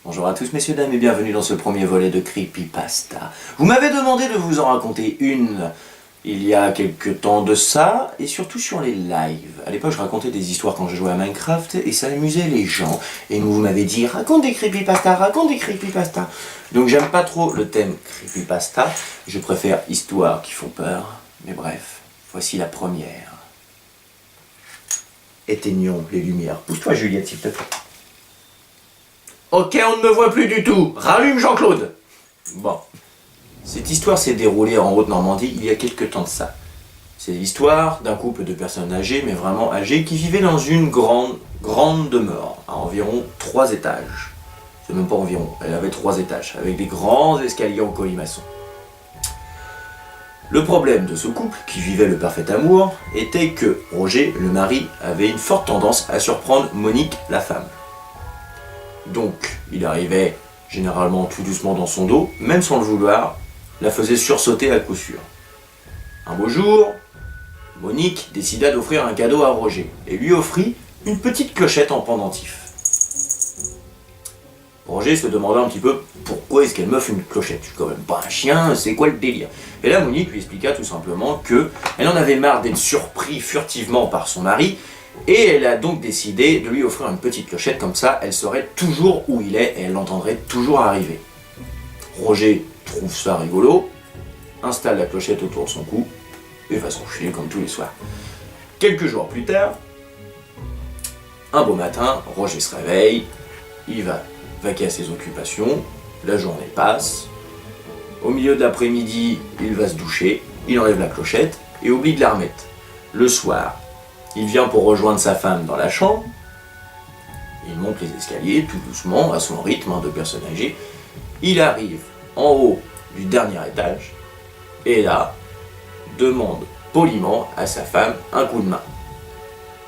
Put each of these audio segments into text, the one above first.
Bonjour à tous messieurs, dames et bienvenue dans ce premier volet de Creepypasta. Vous m'avez demandé de vous en raconter une il y a quelques temps de ça, et surtout sur les lives. À l'époque je racontais des histoires quand je jouais à Minecraft et ça amusait les gens. Et vous m'avez dit raconte des Creepypasta, raconte des Creepypasta. Donc j'aime pas trop le thème Creepypasta, je préfère histoires qui font peur. Mais bref, voici la première. Éteignons les lumières. Pousse-toi Juliette s'il te plaît. Ok, on ne me voit plus du tout. Rallume Jean-Claude. Bon. Cette histoire s'est déroulée en Haute-Normandie il y a quelques temps de ça. C'est l'histoire d'un couple de personnes âgées, mais vraiment âgées, qui vivaient dans une grande demeure, à environ 3 étages. C'est même pas environ, elle avait 3 étages, avec des grands escaliers en colimaçon. Le problème de ce couple, qui vivait le parfait amour, était que Roger, le mari, avait une forte tendance à surprendre Monique, la femme. Donc, il arrivait généralement tout doucement dans son dos, même sans le vouloir, la faisait sursauter à coup sûr. Un beau jour, Monique décida d'offrir un cadeau à Roger et lui offrit une petite clochette en pendentif. Roger se demanda un petit peu pourquoi est-ce qu'elle m'offre une clochette. Je suis quand même pas un chien, c'est quoi le délire? Et là Monique lui expliqua tout simplement que elle en avait marre d'être surpris furtivement par son mari et elle a donc décidé de lui offrir une petite clochette, comme ça elle saurait toujours où il est et elle l'entendrait toujours arriver. Roger trouve ça rigolo, installe la clochette autour de son cou et va se coucher comme tous les soirs. Quelques jours plus tard, un beau matin, Roger se réveille, il va vaquer à ses occupations, la journée passe, au milieu de l'après-midi, il va se doucher, il enlève la clochette et oublie de la remettre. Le soir, il vient pour rejoindre sa femme dans la chambre, il monte les escaliers tout doucement, à son rythme de personne âgée, il arrive en haut du dernier étage, et là, demande poliment à sa femme un coup de main.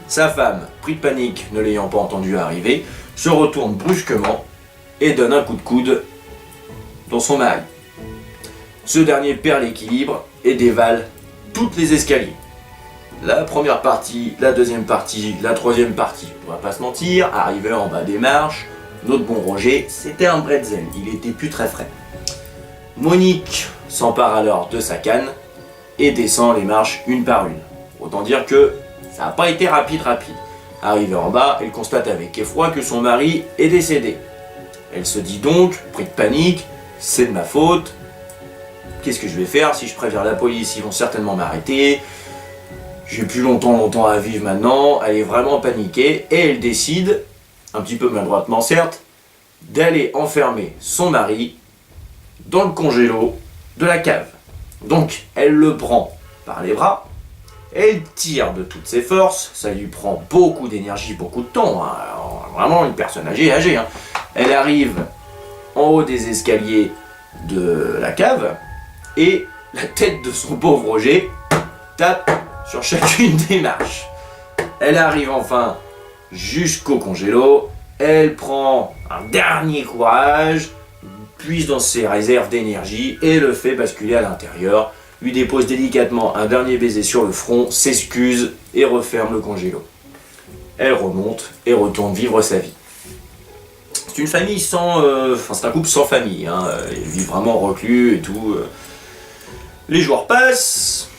Sa femme, pris de panique, ne l'ayant pas entendu arriver, se retourne brusquement et donne un coup de coude dans son mari. Ce dernier perd l'équilibre et dévale toutes les escaliers. La première partie, la deuxième partie, la troisième partie, on va pas se mentir, arrivé en bas des marches, notre bon Roger, c'était un bretzel, il était plus très frais. Monique s'empare alors de sa canne et descend les marches une par une. Autant dire que ça n'a pas été rapide. Arrivée en bas, elle constate avec effroi que son mari est décédé. Elle se dit donc, pris de panique, c'est de ma faute. Qu'est-ce que je vais faire? Si je préviens la police, ils vont certainement m'arrêter. J'ai plus longtemps à vivre maintenant. Elle est vraiment paniquée et elle décide, un petit peu maladroitement certes, d'aller enfermer son mari dans le congélo de la cave. Donc elle le prend par les bras, elle tire de toutes ses forces, ça lui prend beaucoup d'énergie, beaucoup de temps, hein. Alors, vraiment une personne âgée. Hein. Elle arrive en haut des escaliers de la cave et la tête de son pauvre Roger tape sur chacune des marches. Elle arrive enfin jusqu'au congélo, elle prend un dernier courage, puise dans ses réserves d'énergie et le fait basculer à l'intérieur, lui dépose délicatement un dernier baiser sur le front, s'excuse et referme le congélo. Elle remonte et retourne vivre sa vie. C'est une famille sans... c'est un couple sans famille, hein. Ils vivent vraiment reclus et tout. Les jours passent,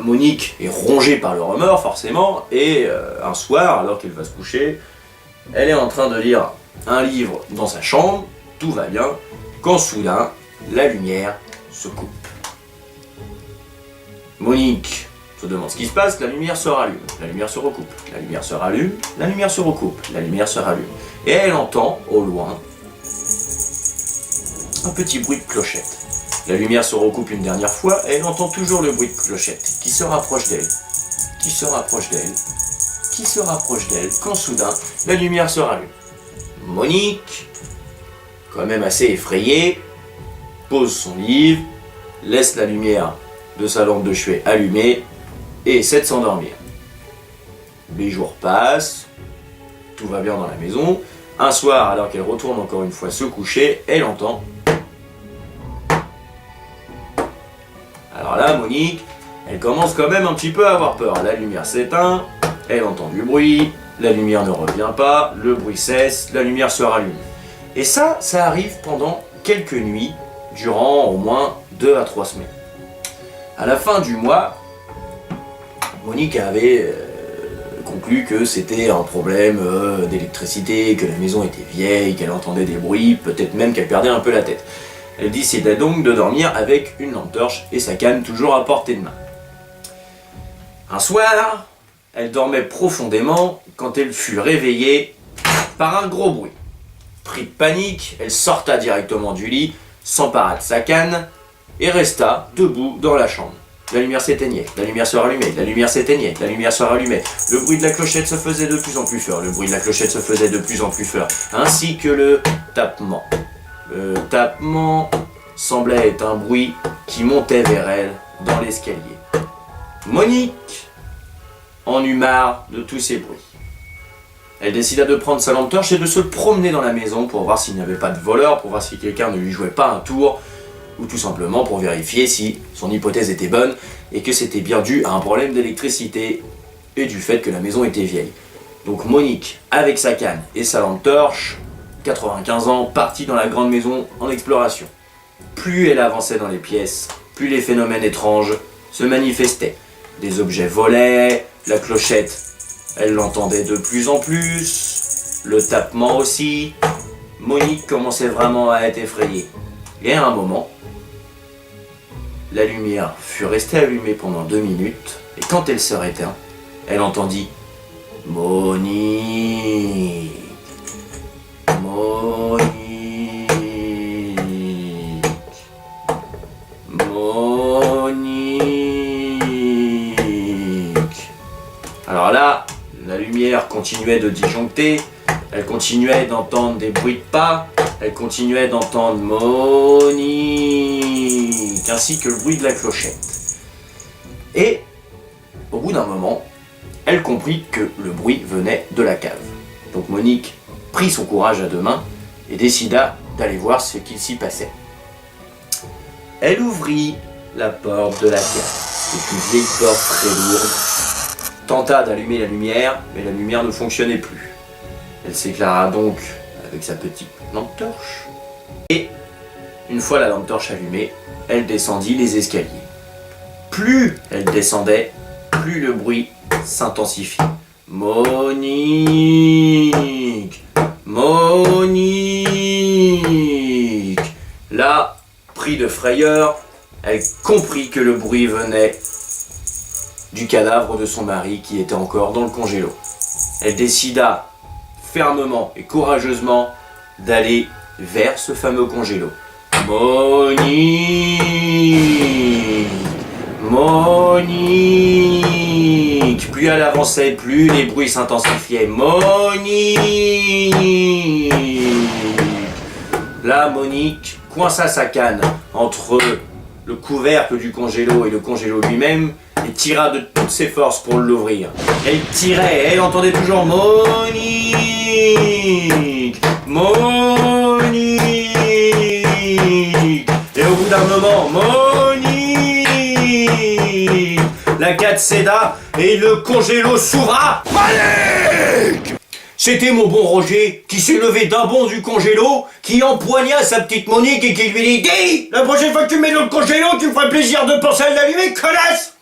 Monique est rongée par le remords forcément, et un soir, alors qu'elle va se coucher, elle est en train de lire un livre dans sa chambre, tout va bien, quand soudain, la lumière se coupe. Monique se demande ce qui se passe, la lumière se rallume, la lumière se recoupe, la lumière se rallume, la lumière se recoupe, la lumière se rallume. Et elle entend, au loin, un petit bruit de clochette. La lumière se recoupe une dernière fois et elle entend toujours le bruit de clochette qui se rapproche d'elle, qui se rapproche d'elle, qui se rapproche d'elle, quand soudain, la lumière se rallume. Monique, quand même assez effrayée, pose son livre, laisse la lumière de sa lampe de chevet allumée et essaie de s'endormir. Les jours passent, tout va bien dans la maison. Un soir, alors qu'elle retourne encore une fois se coucher, elle entend. Alors là, Monique, elle commence quand même un petit peu à avoir peur. La lumière s'éteint, elle entend du bruit, la lumière ne revient pas, le bruit cesse, la lumière se rallume. Et ça arrive pendant quelques nuits, durant au moins 2 à 3 semaines. À la fin du mois, Monique avait conclu que c'était un problème d'électricité, que la maison était vieille, qu'elle entendait des bruits, peut-être même qu'elle perdait un peu la tête. Elle décida donc de dormir avec une lampe torche et sa canne toujours à portée de main. Un soir, elle dormait profondément quand elle fut réveillée par un gros bruit. Pris de panique, elle sorta directement du lit, s'empara de sa canne et resta debout dans la chambre. La lumière s'éteignait, la lumière se rallumait, la lumière s'éteignait, la lumière se rallumait. Le bruit de la clochette se faisait de plus en plus fort, le bruit de la clochette se faisait de plus en plus fort, ainsi que le tapement. Le tapement semblait être un bruit qui montait vers elle dans l'escalier. Monique en eut marre de tous ces bruits. Elle décida de prendre sa lampe torche et de se promener dans la maison pour voir s'il n'y avait pas de voleurs, pour voir si quelqu'un ne lui jouait pas un tour, ou tout simplement pour vérifier si son hypothèse était bonne et que c'était bien dû à un problème d'électricité et du fait que la maison était vieille. Donc Monique, avec sa canne et sa lampe torche, 95 ans, partit dans la grande maison en exploration. Plus elle avançait dans les pièces, plus les phénomènes étranges se manifestaient. Des objets volaient, la clochette, elle l'entendait de plus en plus, le tapement aussi. Monique commençait vraiment à être effrayée. Et à un moment, la lumière fut restée allumée pendant 2 minutes, et quand elle se rétint, elle entendit « Monique, Monique, Monique ». Alors là, la lumière continuait de disjoncter, elle continuait d'entendre des bruits de pas, elle continuait d'entendre Monique, ainsi que le bruit de la clochette. Et, au bout d'un moment, elle comprit que le bruit venait de la cave. Donc Monique prit son courage à 2 mains et décida d'aller voir ce qu'il s'y passait. Elle ouvrit la porte de la cave. C'est une vieille porte très lourde. Tenta d'allumer la lumière, mais la lumière ne fonctionnait plus. Elle s'éclaira donc avec sa petite lampe torche. Et, une fois la lampe torche allumée, elle descendit les escaliers. Plus elle descendait, plus le bruit s'intensifiait. Monique, Monique. Là, pris de frayeur, elle comprit que le bruit venait du cadavre de son mari qui était encore dans le congélo. Elle décida fermement et courageusement d'aller vers ce fameux congélo. Monique, Monique. Plus elle avançait, plus les bruits s'intensifiaient. Monique. Là, Monique coinça sa canne entre le couvercle du congélo et le congélo lui-même et tira de toutes ses forces pour l'ouvrir. Elle tirait, elle entendait toujours Monique, Monique. Et au bout d'un moment, Monique. La canne céda et le congélo s'ouvra. Monique! C'était mon bon Roger qui s'est levé d'un bond du congélo, qui empoigna sa petite Monique et qui lui dit « Dis, la prochaine fois que tu me mets dans le congélo, tu me feras plaisir de penser à l'allumer, connasse !»